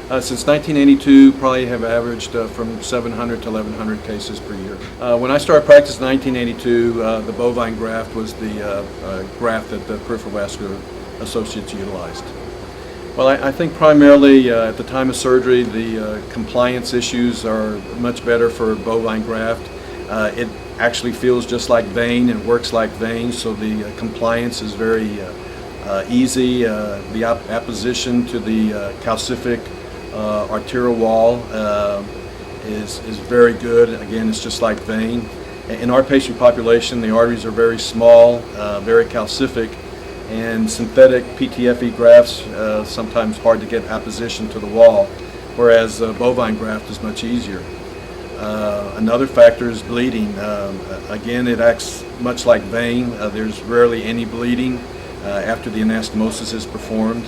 Since 1982, probably have averaged from 700 to 1,100 cases per year. When I started practice in 1982, the bovine graft was the graft that the peripheral vascular associates utilized. Well, I think primarily at the time of surgery, the compliance issues are much better for bovine graft. It actually feels just like vein and works like vein, so the compliance is very easy. The apposition to the calcific arterial wall is very good. Again, it's just like vein. In our patient population, the arteries are very small, very calcific, and synthetic PTFE grafts sometimes hard to get apposition to the wall, whereas bovine graft is much easier. Another factor is bleeding. Again, it acts much like vein. There's rarely any bleeding after the anastomosis is performed,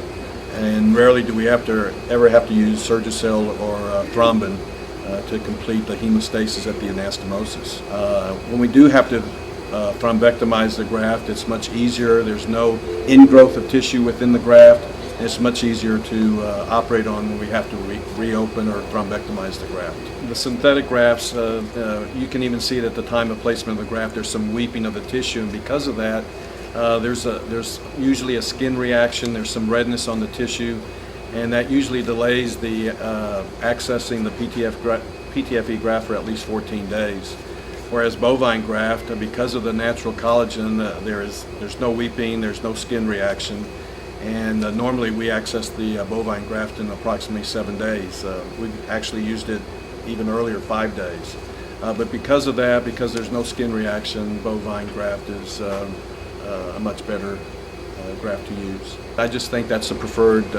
and rarely do we ever have to use Surgicel or thrombin to complete the hemostasis at the anastomosis. When we do have to thrombectomize the graft, it's much easier. There's no ingrowth of tissue within the graft. It's much easier to operate on when we have to reopen or thrombectomize the graft. The synthetic grafts, you can even see it at the time of placement of the graft. There's some weeping of the tissue, and because of that, there's usually a skin reaction. There's some redness on the tissue, and that usually delays the accessing the PTFE graft for at least 14 days. Whereas bovine graft, because of the natural collagen, there's no weeping, there's no skin reaction. And normally we access the bovine graft in approximately 7 days. We've actually used it even earlier, 5 days. But because of that, because there's no skin reaction, bovine graft is a much better graft to use. I just think that's the preferred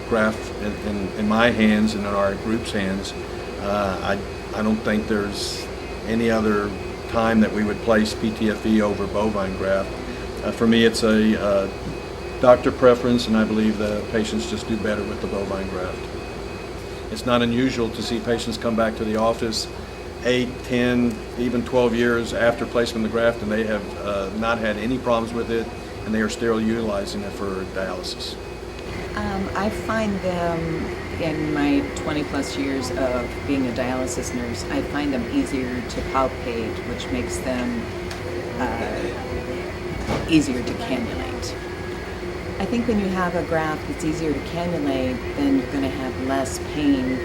graft in my hands and in our group's hands. I don't think there's any other time that we would place PTFE over bovine graft. For me, it's a doctor preference, and I believe the patients just do better with the bovine graft. It's not unusual to see patients come back to the office 8, 10, even 12 years after placement of the graft, and they have not had any problems with it, and they are still utilizing it for dialysis. I find them, in my 20 plus years of being a dialysis nurse, I find them easier to palpate, which makes them easier to cannulate. I think when you have a graft that's easier to cannulate, then you're going to have less pain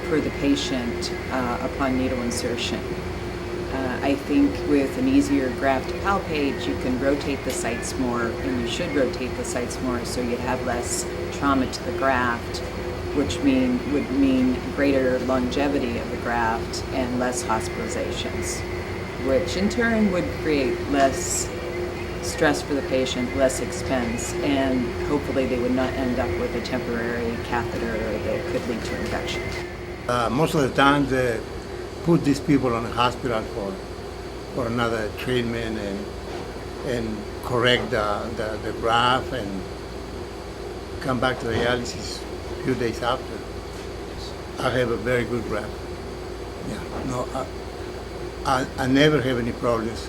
for the patient upon needle insertion. I think with an easier graft to palpate, you can rotate the sites more, and you should rotate the sites more so you have less trauma to the graft, which would mean greater longevity of the graft and less hospitalizations, which in turn would create less stress for the patient, less expense, and hopefully they would not end up with a temporary catheter that could lead to infection. Most of the time they put these people in the hospital for another treatment and correct the graft and come back to dialysis a few days after. I have a very good graft. Yeah, no, I never have any problems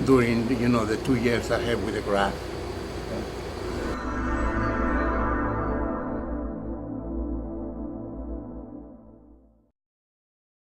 during the 2 years I have with the graft.